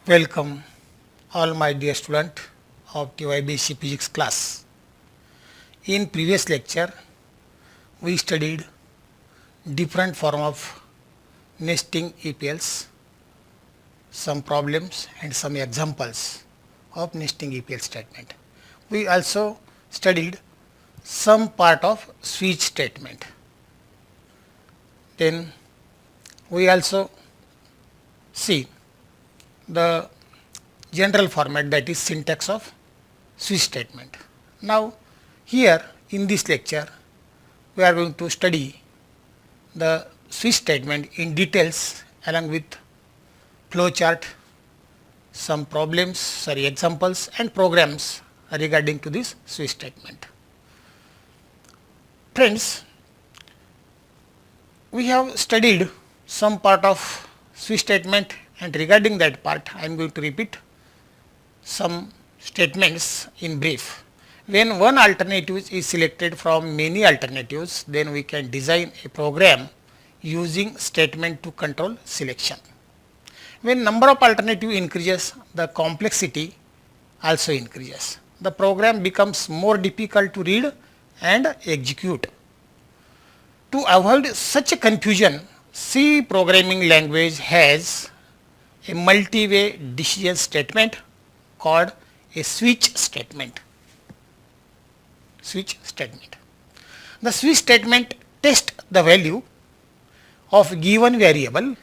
Welcome all my dear student of TYBC physics class. In previous lecture we studied different form of nesting EPLs, some problems and some examples of nesting EPL statement. We also studied some part of switch statement. Then we also see the general format, that is syntax of switch statement. Now here in this lecture we are going to study the switch statement in details along with flow chart, some problems, examples and programs regarding to this switch statement. Friends, we have studied some part of switch statement, and regarding that part I am going to repeat some statements in brief. When one alternative is selected from many alternatives, then we can design a program using statement to control selection. When number of alternative increases, the complexity also increases. The program becomes more difficult to read and execute. To avoid such a confusion, C programming language has a multi-way decision statement called a switch statement. Switch statement. The switch statement tests the value of given variable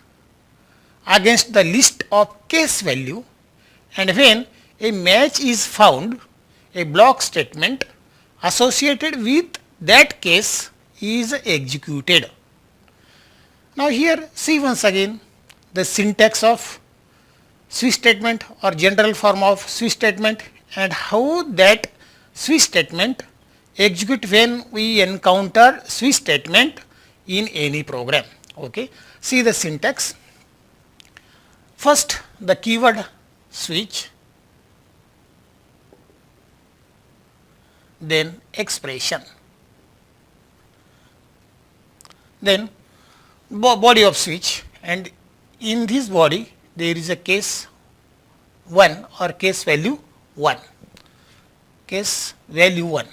against the list of case value, and when a match is found, a block statement associated with that case is executed. Now here see once again the syntax of switch statement or general form of switch statement and how that switch statement execute when we encounter switch statement in any program. Okay. See the syntax. First the keyword switch, then expression, then body of switch, and in this body there is a case 1 or case value 1, case value 1.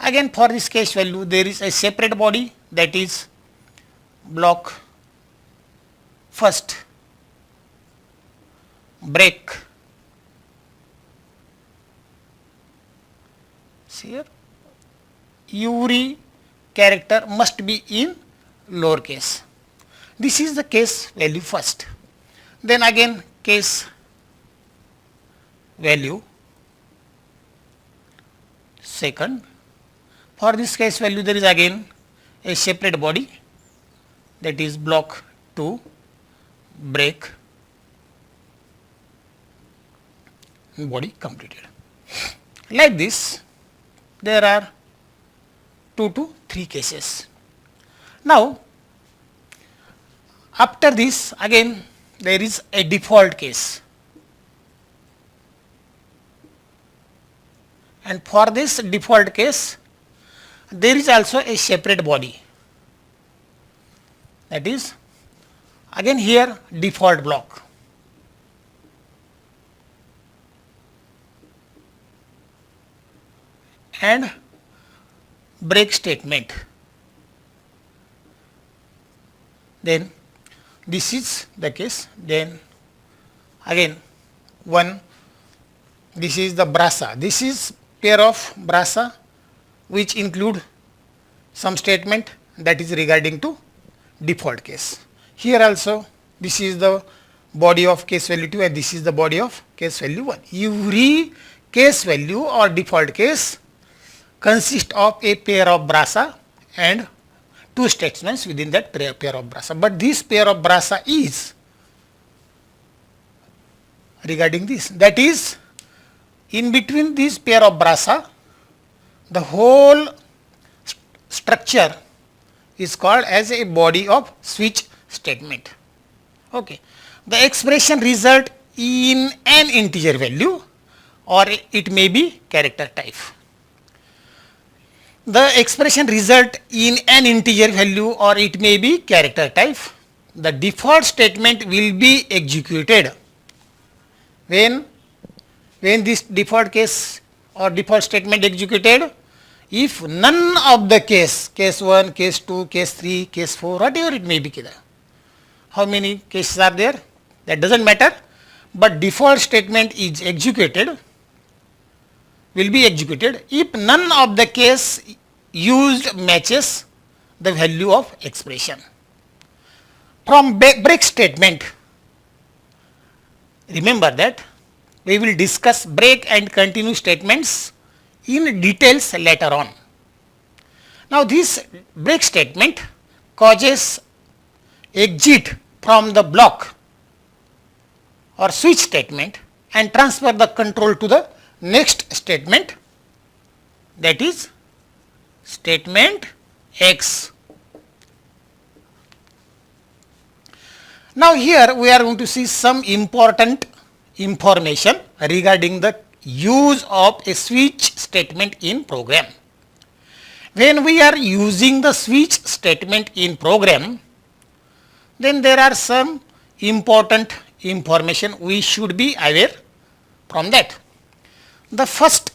Again for this case value there is a separate body, that is block first, break, see here every character must be in lowercase. This is the case value first. Then again case value second. For this case value there is again a separate body, that is block 2, break, body completed. Like this there are 2 to 3 cases. Now after this again there is a default case, and for this default case there is also a separate body, that is again here default block, and break statement. Then this is the case. Then again one, this is the brasa, this is pair of brasa which include some statement that is regarding to default case. Here also this is the body of case value 2 and this is the body of case value 1. Every case value or default case consists of a pair of brasa and 2 statements within that pair of brasa. But this pair of brasa is regarding this, that is in between this pair of brasa the whole structure is called as a body of switch statement. Okay. The expression result in an integer value or it may be character type. The expression result in an integer value or it may be character type. the default statement will be executed when this default case or default statement executed, if none of the case 1, case 2, case 3, case 4, whatever it may be, how many cases are there, that doesn't matter, but default statement is executed, will be executed if none of the case used matches the value of expression. From break statement, remember that we will discuss break and continue statements in details later on. Now this break statement causes exit from the block or switch statement and transfer the control to the next statement, that is statement X. Now here we are going to see some important information regarding the use of a switch statement in program. When we are using the switch statement in program, then there are some important information we should be aware from that. The first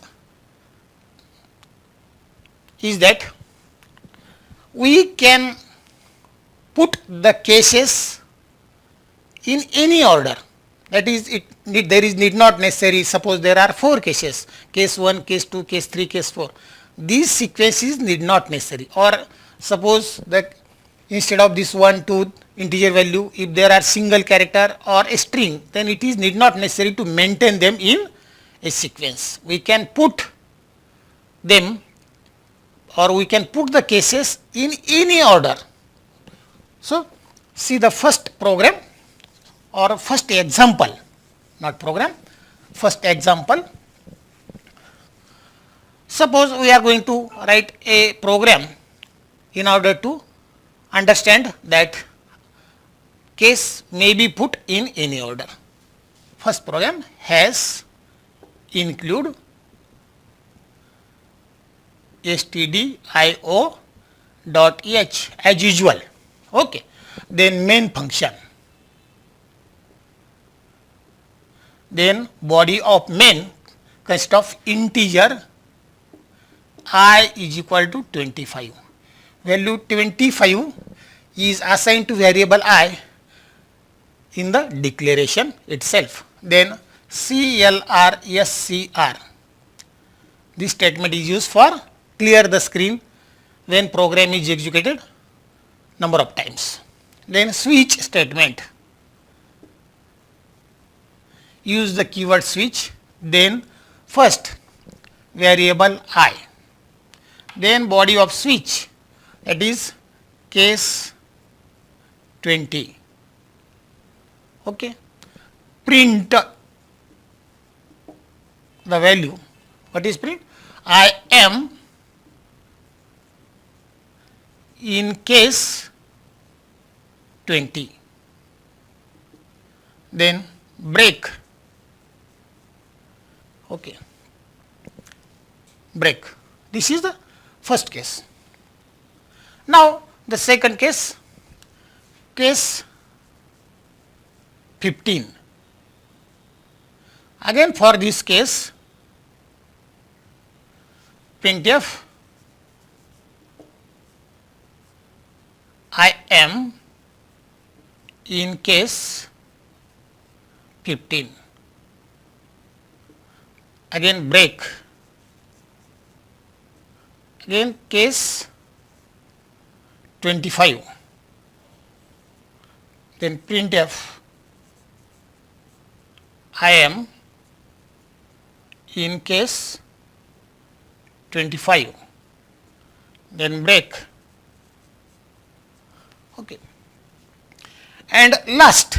is that we can put the cases in any order, that is there is need not necessary, suppose there are 4 cases, case 1, case 2, case 3, case 4, these sequences need not necessary, or suppose that instead of this 1, 2 integer value, if there are single character or a string, then it is need not necessary to maintain them in a sequence. We can put them, or we can put the cases in any order. So see the first program or first example, not program, first example. Suppose we are going to write a program in order to understand that case may be put in any order. First program has include stdio.h as usual, okay. Then main function, then body of main consists of integer I is equal to 25. Value 25 is assigned to variable I in the declaration itself. Then CLRSCR, this statement is used for clear the screen when program is executed number of times. Then switch statement, use the keyword switch, then first variable I, then body of switch, that is case 20, okay. Print the value, what is print? I am in case 20, then break, okay, break. This is the first case. Now the second case, case 15. Again for this case, printf I am in case 15, again break, again case 25, then printf I am in case 25, then break, okay. And last,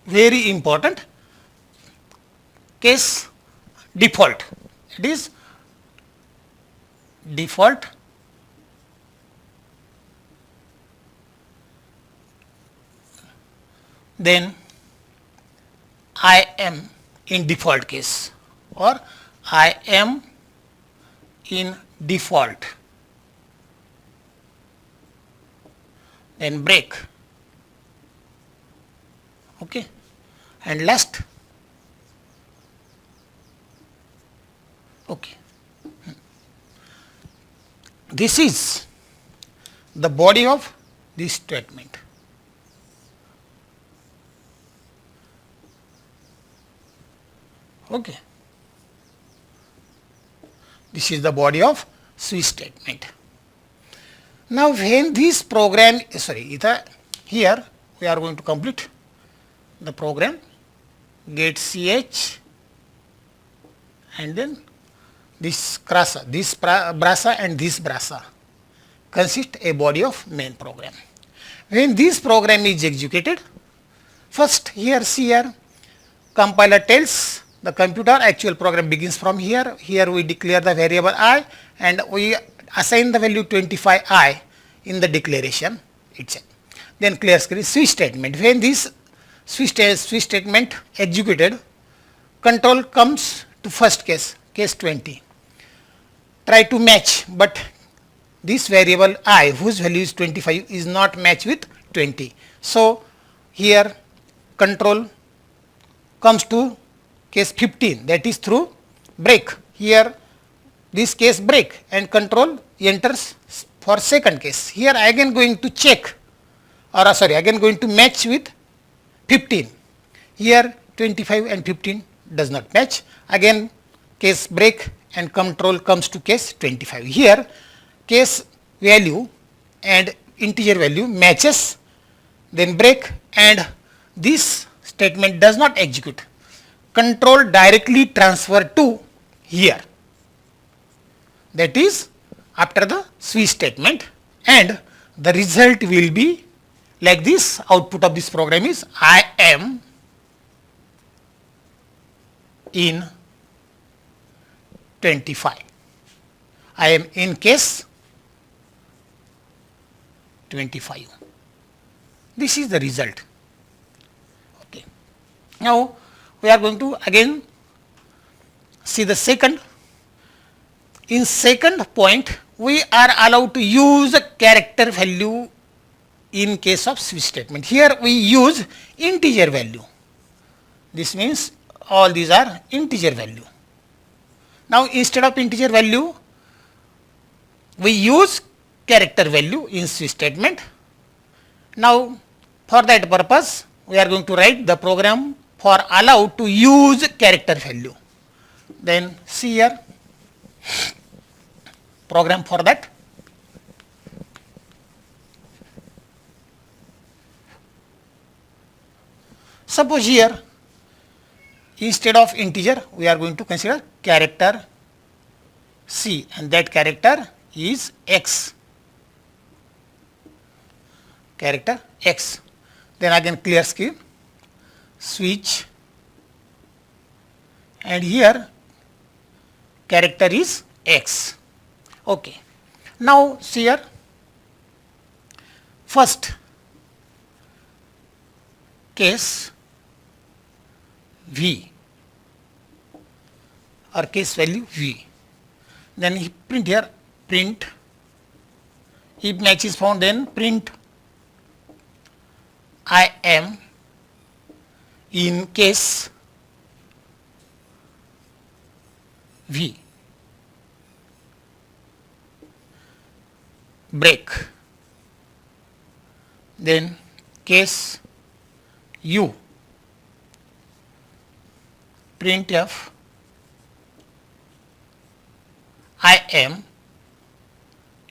very important, case default, it is default then I am in default case, or I am in default, then break, Okay, and last, okay, this is the body of this statement. Okay, this is the body of switch statement. Now when this program, here we are going to complete the program, get ch, and then this crasa, this brasa and this brasa consist a body of main program. When this program is executed, first here see here, compiler tells the computer actual program begins from here. Here we declare the variable I and we assign the value 25i in the declaration itself. Then clear screen switch statement. When this switch statement executed, control comes to first case, case 20. Try to match, but this variable I whose value is 25 is not matched with 20. So here control comes to case 15, that is through break. Here this case break and control enters for second case. Here again going to check, or again going to match with 15. Here 25 and 15 does not match. Again case break and control comes to case 25. Here case value and integer value matches, then break, and this statement does not execute. Control directly transfer to here, that is after the switch statement, and the result will be like this. Output of this program is I am in 25. I am in case 25. This is the result. Okay. Now we are going to again see the second. In second point, we are allowed to use a character value in case of switch statement. Here we use integer value. This means all these are integer value. Now instead of integer value, we use character value in switch statement. Now for that purpose, we are going to write the program for allowed to use character value. Then see here program for that. Suppose here instead of integer we are going to consider character C, and that character is X. Character X. Then again clear screen, switch, and here character is X. Okay. Now see here, first case V or case value V. Then he print here, print, if match is found, then print I am in case V, break, then case U, printf I am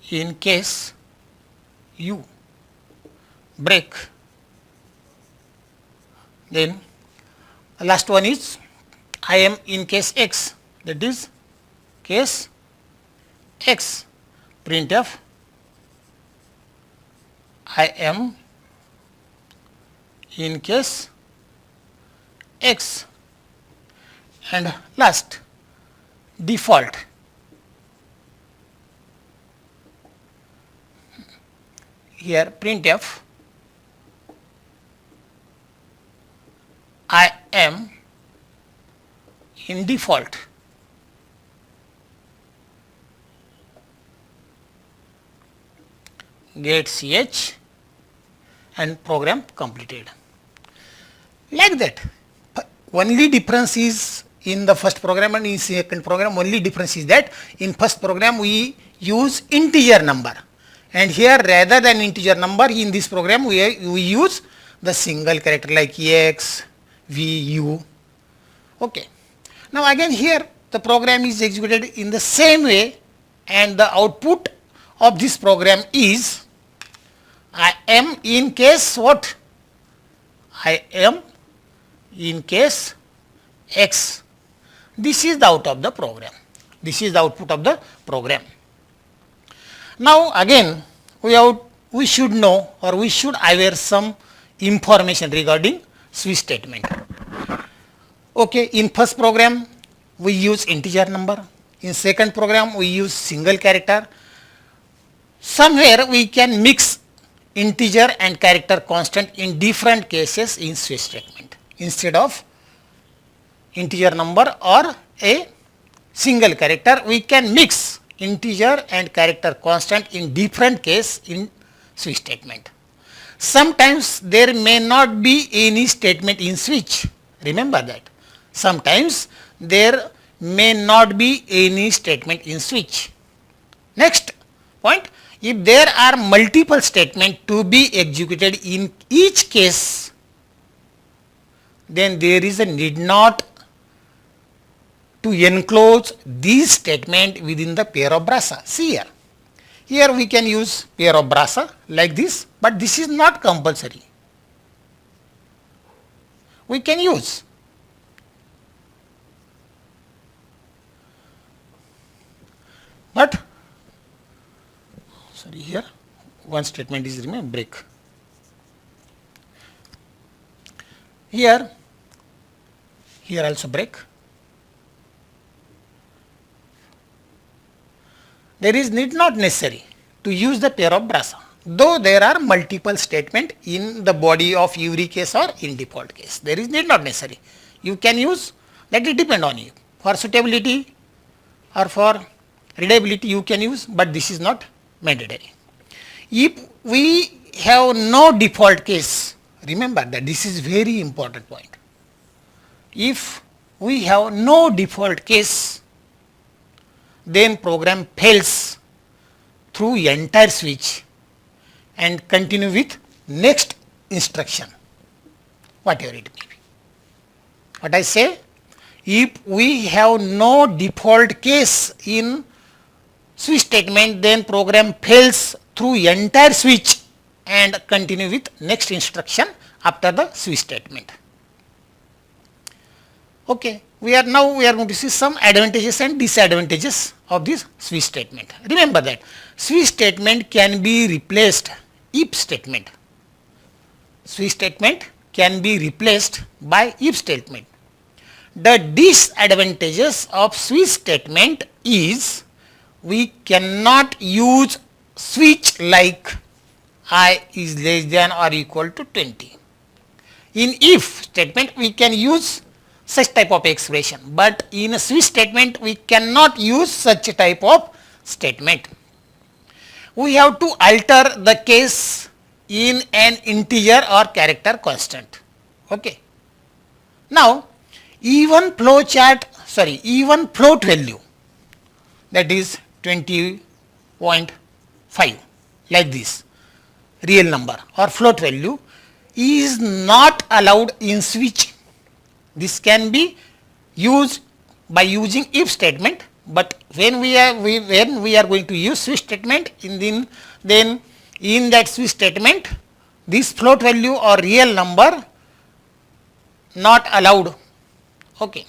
in case U, break, then last one is I am in case X, that is case X, printf I am in case X, and last default here printf I am in default, get ch, and program completed. like that. Only difference is in the first program and in second program, only difference is that in first program we use integer number, and here rather than integer number in this program we use the single character like x, v, u. Okay. Now again here the program is executed in the same way, and the output of this program is I am in case what? I am in case x. This is the output of the program. This is the output of the program. Now again we should know, or we should aware some information regarding switch statement. Okay, in first program we use integer number, in second program we use single character. Somewhere we can mix integer and character constant in different cases in switch statement. Instead of integer number or a single character, we can mix integer and character constant in different case in switch statement. Sometimes there may not be any statement in switch. Remember that. Sometimes there may not be any statement in switch. Next point, if there are multiple statements to be executed in each case, then there is a need not to enclose these statement within the pair of braza. See here. Here we can use pair of braza like this, but this is not compulsory. We can use. But sorry, here one statement is remain break. Here also break. There is need not necessary to use the pair of braza, though there are multiple statement in the body of every case or in default case. There is need not necessary. You can use, that it depend on you. For suitability or for readability you can use, but this is not mandatory. If we have no default case, remember that this is very important point. If we have no default case, then program fails through entire switch and continue with next instruction, whatever it may be. What I say, if we have no default case in switch statement, then program fails through entire switch and continue with next instruction after the switch statement. Okay, we are going to see some advantages and disadvantages of this switch statement. Remember that switch statement can be replaced if statement. Switch statement can be replaced by if statement. The disadvantages of switch statement is we cannot use switch like I is less than or equal to 20. In if statement we can use such type of expression, but in a switch statement we cannot use such a type of statement. We have to alter the case in an integer or character constant. Okay. Now even float value, that is 20.5 like this, real number or float value is not allowed in switch. This can be used by using if statement, but when we are going to use switch statement, then in that switch statement this float value or real number not allowed. Okay.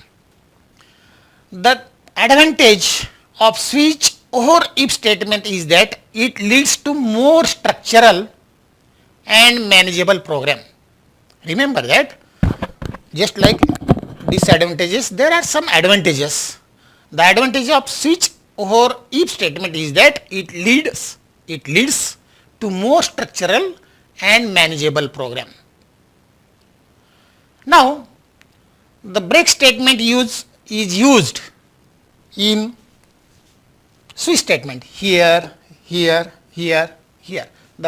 The advantage of switch or if statement is that it leads to more structural and manageable program. Remember that. Just like disadvantages, there are some advantages. The advantage of switch or if statement is that it leads to more structural and manageable program. Now the break statement is used in switch statement here. The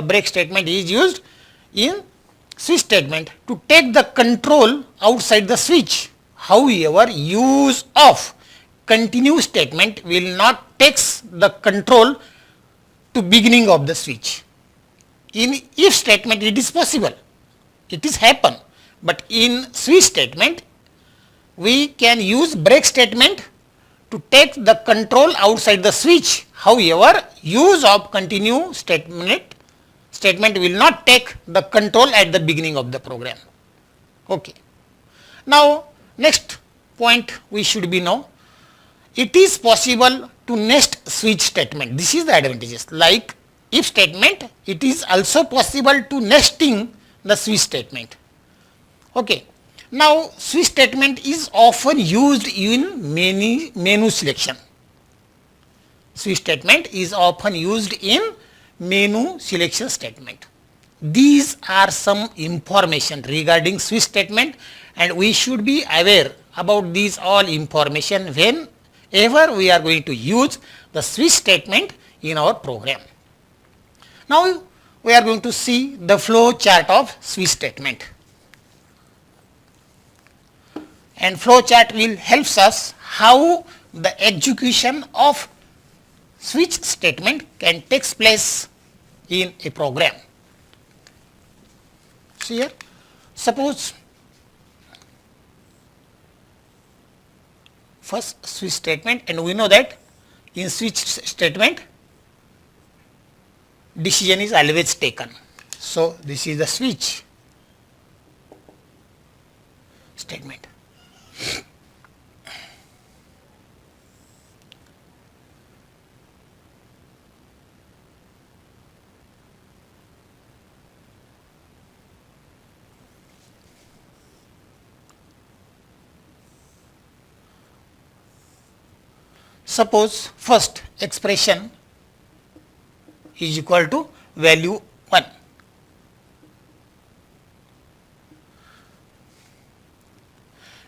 break statement is used in switch statement to take the control outside the switch. However, use of continue statement will not takes the control to beginning of the switch. In if statement it is possible, it is happen, but in switch statement we can use break statement to take the control outside the switch. However, use of continue statement will not take the control at the beginning of the program. Okay. Now, next point we should be know, it is possible to nest switch statement. This is the advantages. Like if statement, it is also possible to nesting the switch statement. Okay. Now, switch statement is often used in menu selection. Switch statement is often used in menu selection statement. These are some information regarding switch statement, and we should be aware about these all information whenever we are going to use the switch statement in our program. Now, we are going to see the flow chart of switch statement. And flow chart will helps us how the execution of switch statement can take place in a program. See here, suppose first switch statement, and we know that in switch statement decision is always taken. So, this is the switch statement. Suppose first expression is equal to value 1.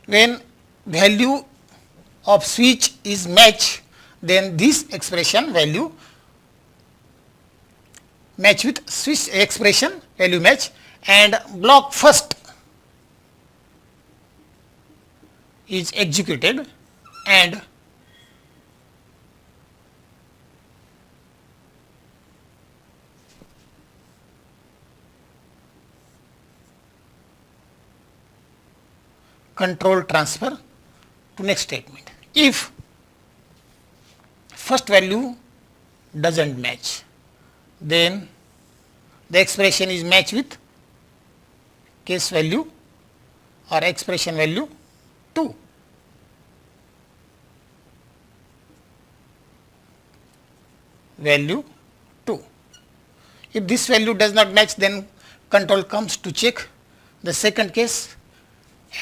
When value of switch is match, then this expression value match with switch expression value match, and block first is executed, and control transfer to next statement. If first value doesn't match, then the expression is matched with case value or expression value 2. Value 2. If this value does not match, then control comes to check the second case,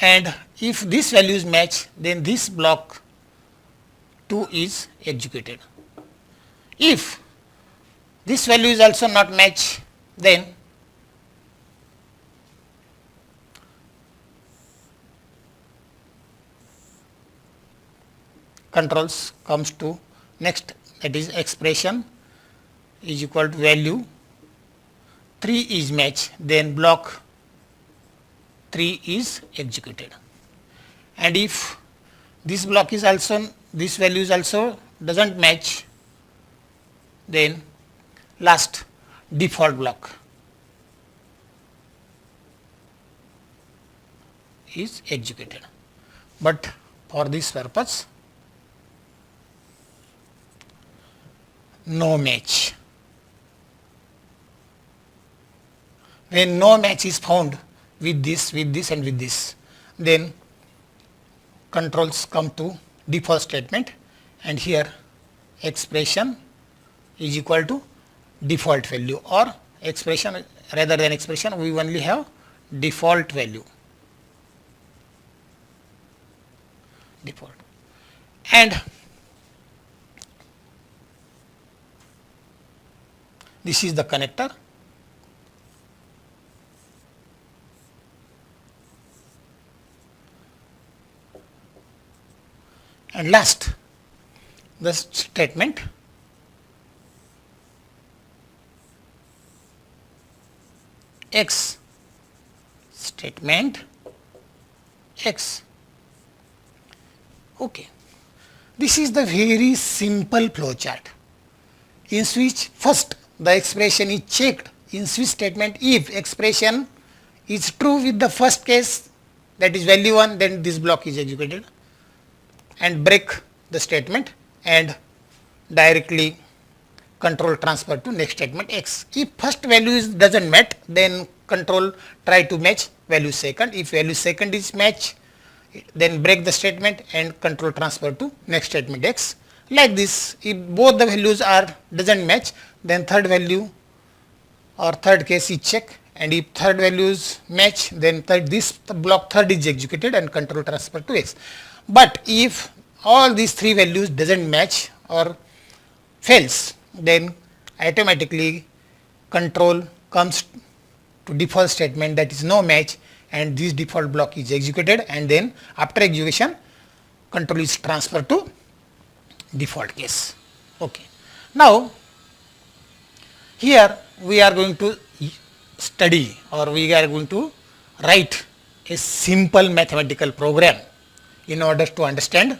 and if this values match, then this block 2 is executed. If this value is also not match, then controls comes to next, that is expression is equal to value 3 is match, then block 3 is executed. And if this block is also, this value is also doesn't match, then last default block is executed. But for this purpose, no match. When no match is found with this and with this, then controls come to default statement, and here expression is equal to default value, or expression, rather than expression we only have default value, default. And this is the connector. And last, the statement x statement X. Okay. This is the very simple flow chart in which first the expression is checked in switch statement. If expression is true with the first case, that is value 1, then this block is executed and break the statement and directly control transfer to next statement X. If first value doesn't match, then control try to match value second. If value second is match, then break the statement and control transfer to next statement X. Like this, if both the values are doesn't match, then third value or third case is check, and if third values match, then this block third is executed and control transfer to X. But if all these three values doesn't match or fails, then automatically control comes to default statement, that is no match, and this default block is executed, and then after execution control is transferred to default case. Okay. Now here we are going to study, or we are going to write a simple mathematical program in order to understand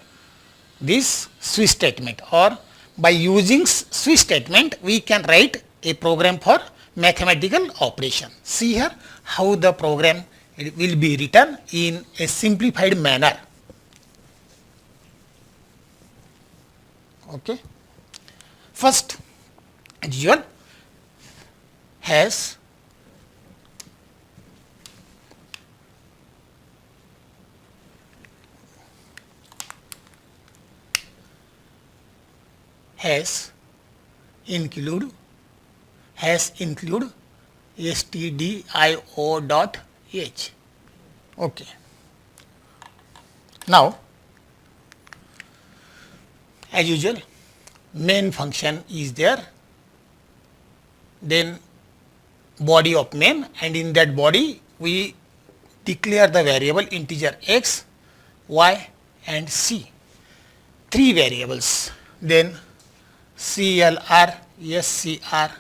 this switch statement, or by using switch statement we can write a program for mathematical operation. See here how the program will be written in a simplified manner. Okay. First, as usual, has include stdio dot h. Okay. Now, as usual, main function is there, then body of main, and in that body we declare the variable integer x, y and c, three variables, then CLR, SCR,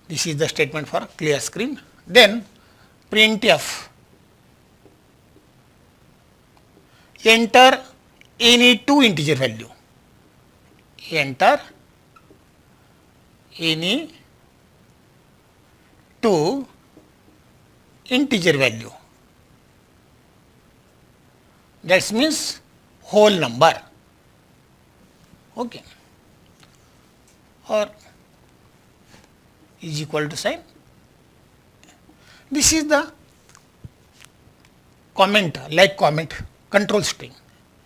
this is the statement for clear screen, then printf, enter any two integer value, enter any two integer value, that means whole number. Okay. Or is equal to sign. This is the comment, like comment control string,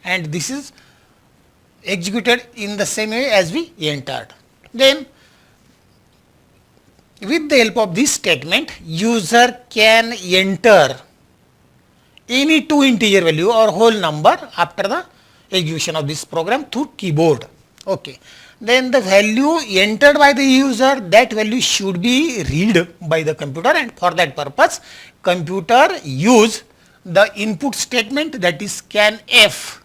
and this is executed in the same way as we entered. Then with the help of this statement, user can enter any two integer value or whole number after the execution of this program through keyboard. Okay. Then the value entered by the user, that value should be read by the computer, and for that purpose computer use the input statement, that is scanf,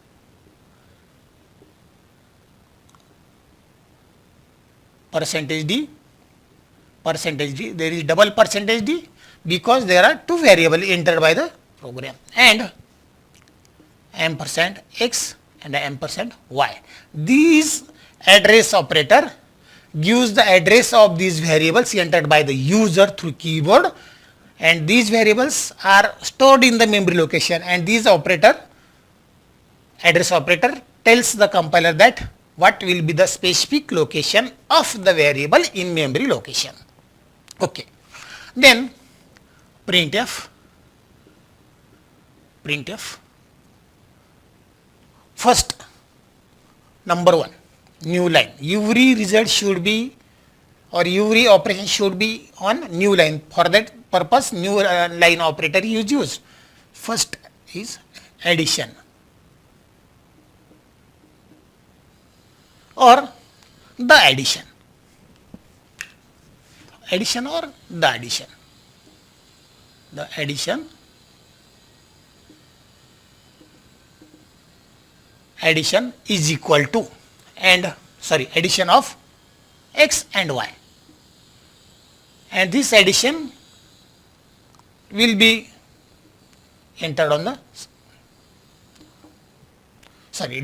%d, there is double %d because there are two variables entered by the program, and %x and %y. These address operator gives the address of these variables entered by the user through keyboard, and these variables are stored in the memory location, and this address operator tells the compiler that what will be the specific location of the variable in memory location. Okay. Then printf, first number 1, new line, every result should be, or every operation should be on new line. For that purpose new line operator is used. First is addition or the addition, or the addition, addition is equal to, and addition of x and y, and this addition will be entered on the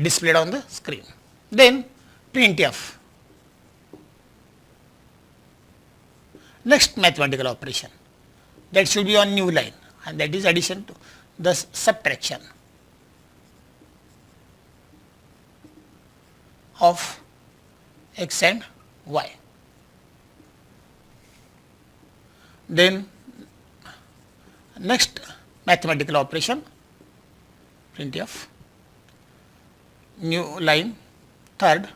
displayed on the screen. Then printf. Next mathematical operation, that should be on new line, and that is addition to the subtraction of x and y. Then next mathematical operation, printf, new line, third,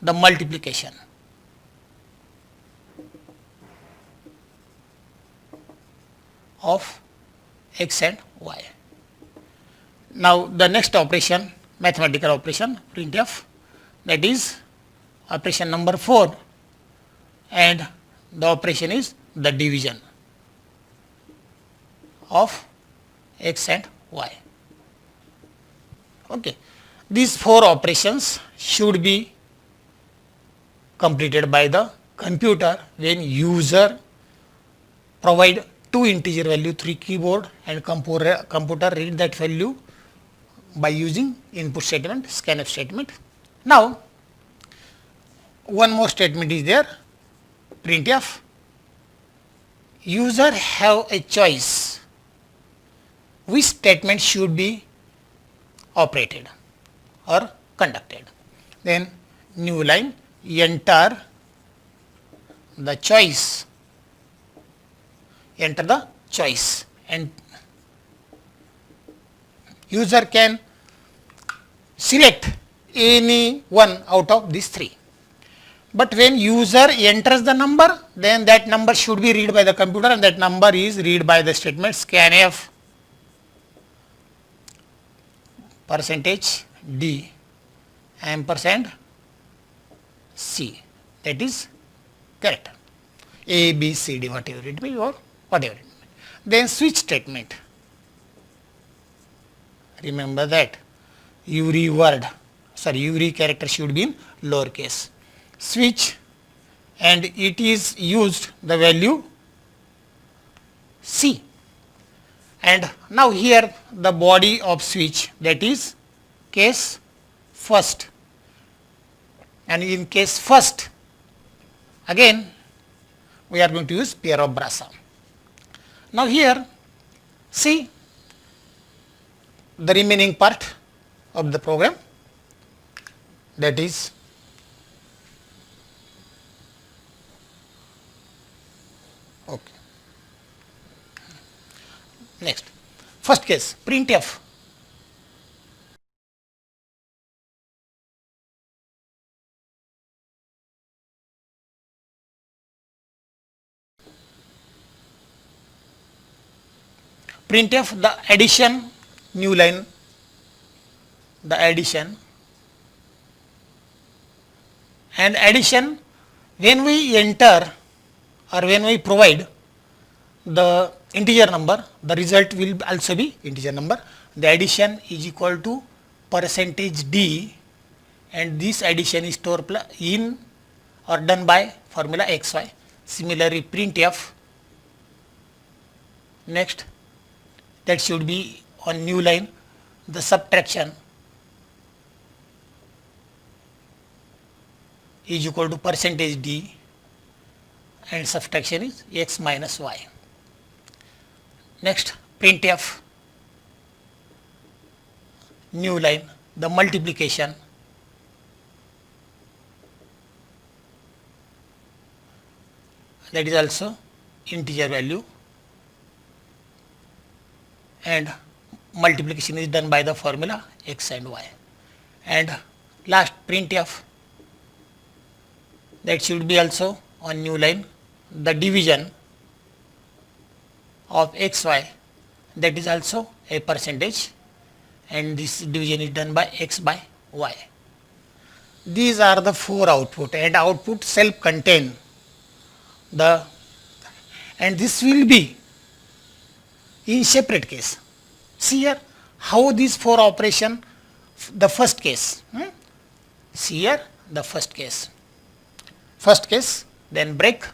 the multiplication of x and y. Now the next operation, mathematical operation, printf, that is operation number 4, and the operation is the division of x and y. Okay. These 4 operations should be completed by the computer when user provide 2 integer value 3 keyboard and computer read that value by using input statement, scanf statement. Now one more statement is there, printf, user have a choice which statement should be operated or conducted. Then new line, enter the choice, and user can select any one out of these 3. But when user enters the number, then that number should be read by the computer, and that number is read by the statement scanf %d ampersand c, that is correct, a b c d whatever it may or whatever it may. Then switch statement, remember that every character should be in lowercase, switch, and it is used the value c. And now here the body of switch, that is case first, and in case first again we are going to use pair of brasa. Now here see the remaining part of the program, that is okay. Next, first case, printf, the addition, new line, the addition, and addition, when we enter or when we provide the integer number, the result will also be integer number. The addition is equal to %d, and this addition is stored in or done by formula xy. Similarly printf, next, that should be on new line, the subtraction is equal to %d, and subtraction is x minus y. Next, printf, new line, the multiplication that is also integer value, and multiplication is done by the formula x and y. And last, printf, that should be also on new line, the division of xy, that is also a percentage, and this division is done by x by y. These are the 4 output, and output self-contain the, and this will be in separate case. See here how these 4 operation, the first case, see here the first case, then break,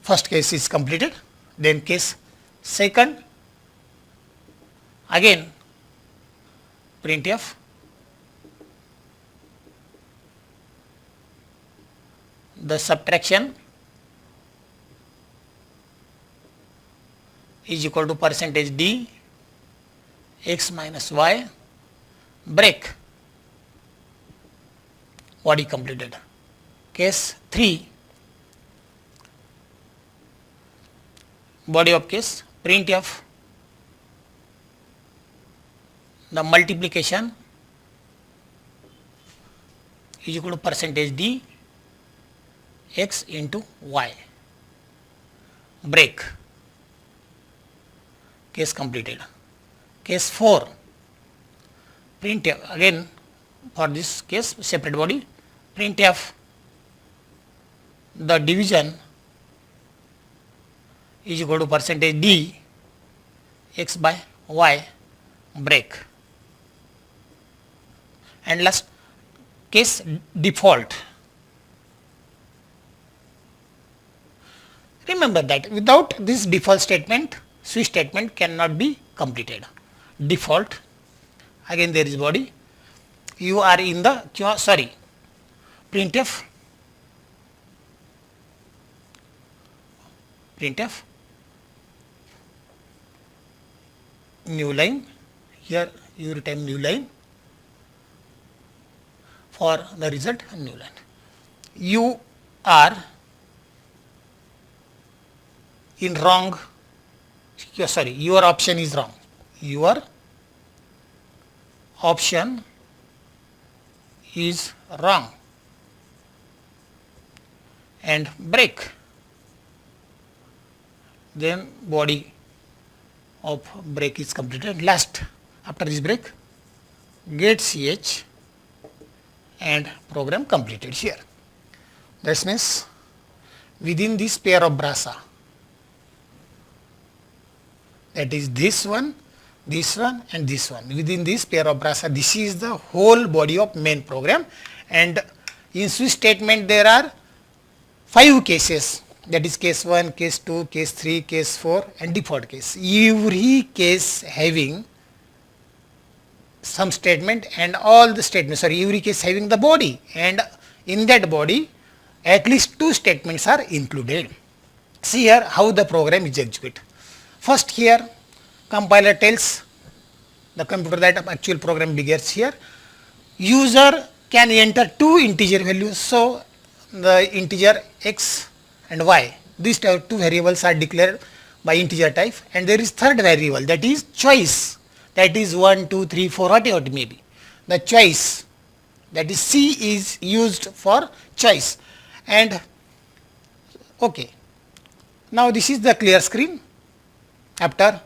first case is completed, Then case second, again printf the subtraction is equal to percentage d x minus y, break, body completed. Case 3, body of case, printf the multiplication is equal to percentage d x into y, break, case completed. Case 4, printf again for this case separate body, printf the division is equal to percentage d x by y, break. And last case default. Remember that without this default statement, switch statement cannot be completed. Default, again there is body, you are in the printf new line, here you return new line for the result new line. You are in wrong, your option is wrong, your option is wrong, and break. Then body of break is completed. Last, after this break, get ch and program completed here. That means within this pair of brasa, that is this one and this one, within this pair of brasa, this is the whole body of main program. And in switch statement there are 5 cases, that is case 1, case 2, case 3, case 4 and default case. Every case having some statement and all the statements, every case having the body, and in that body at least 2 statements are included. See here how the program is executed. First here compiler tells the computer that actual program begins here. User can enter 2 integer values, so the integer x and y, these 2 variables are declared by integer type, and there is third variable, that is choice, that is 1, 2, 3, 4, whatever it may be. The choice, that is C, is used for choice. And okay, now this is the clear screen after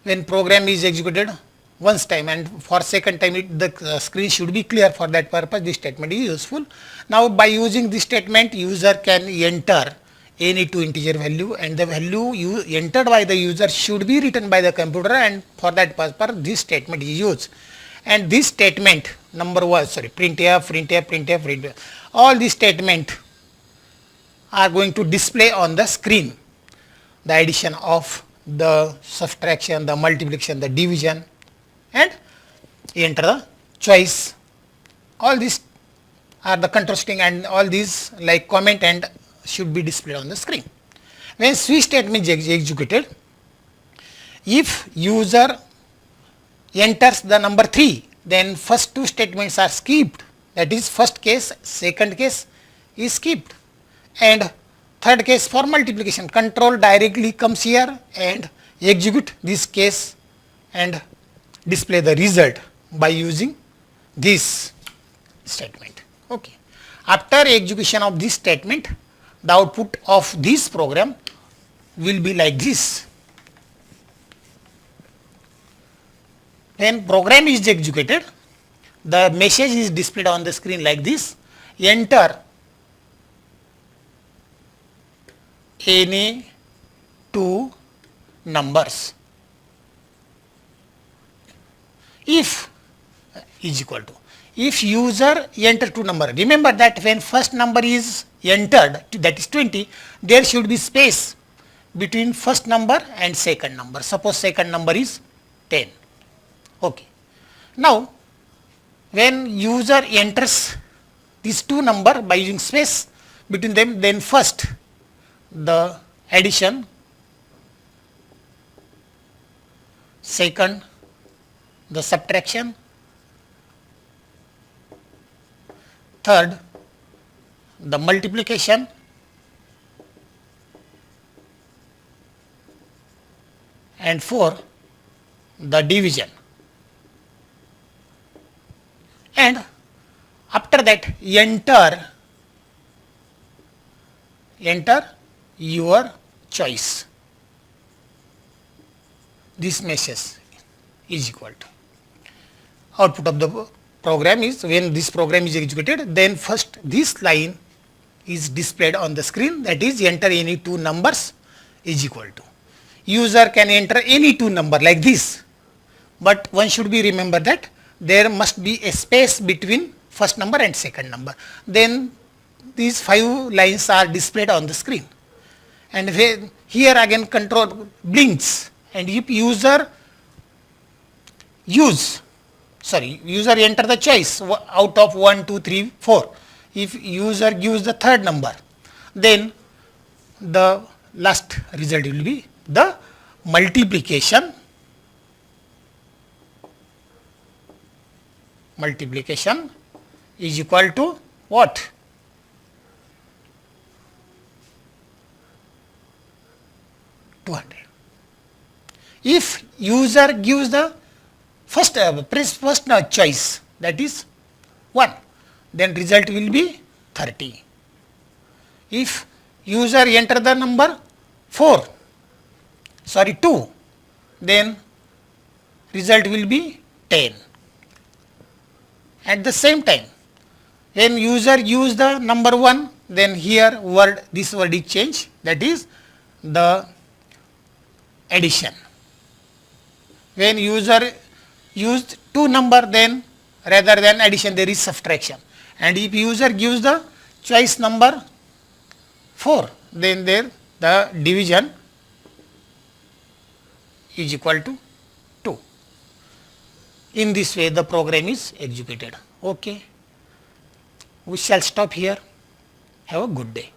when program is executed once time, and for second time the screen should be clear. For that purpose this statement is useful. Now by using this statement, user can enter any 2 integer value, and the value entered by the user should be written by the computer, and for that purpose this statement is used. And this statement number 1, printf, all these statement are going to display on the screen, the addition of the subtraction, the multiplication, the division, and enter the choice. All these are the control string, and all these like comment and should be displayed on the screen. When switch statement is executed, if user enters the number 3, then first 2 statements are skipped, that is first case, second case is skipped, and third case for multiplication, control directly comes here and execute this case and display the result by using this statement. Okay. After execution of this statement, the output of this program will be like this. When program is executed, the message is displayed on the screen like this: enter any 2 numbers if is equal to, if user enter 2 number. Remember that when first number is entered, that is 20, there should be space between first number and second number. Suppose second number is 10. Okay. Now, when user enters these two number by using space between them, then first the addition, second the subtraction, third the multiplication, and four the division. And after that enter your choice. This message is equal to output of the program is, when this program is executed, then first this line is displayed on the screen, that is enter any two numbers is equal to. User can enter any two number like this, but one should be remember that there must be a space between first number and second number. Then these 5 lines are displayed on the screen, and here again control blinks, and if user enter the choice out of 1, 2, 3, 4. If user gives the third number, then the last result will be the multiplication is equal to what? If user gives the first choice, that is 1, then result will be 30. If user enter the number 2, then result will be 10. At the same time, when user use the number 1, then here this word is changed, that is the addition. When user used 2 number, then rather than addition there is subtraction. And if user gives the choice number 4, then there the division is equal to 2. In this way the program is executed. Okay. We shall stop here. Have a good day.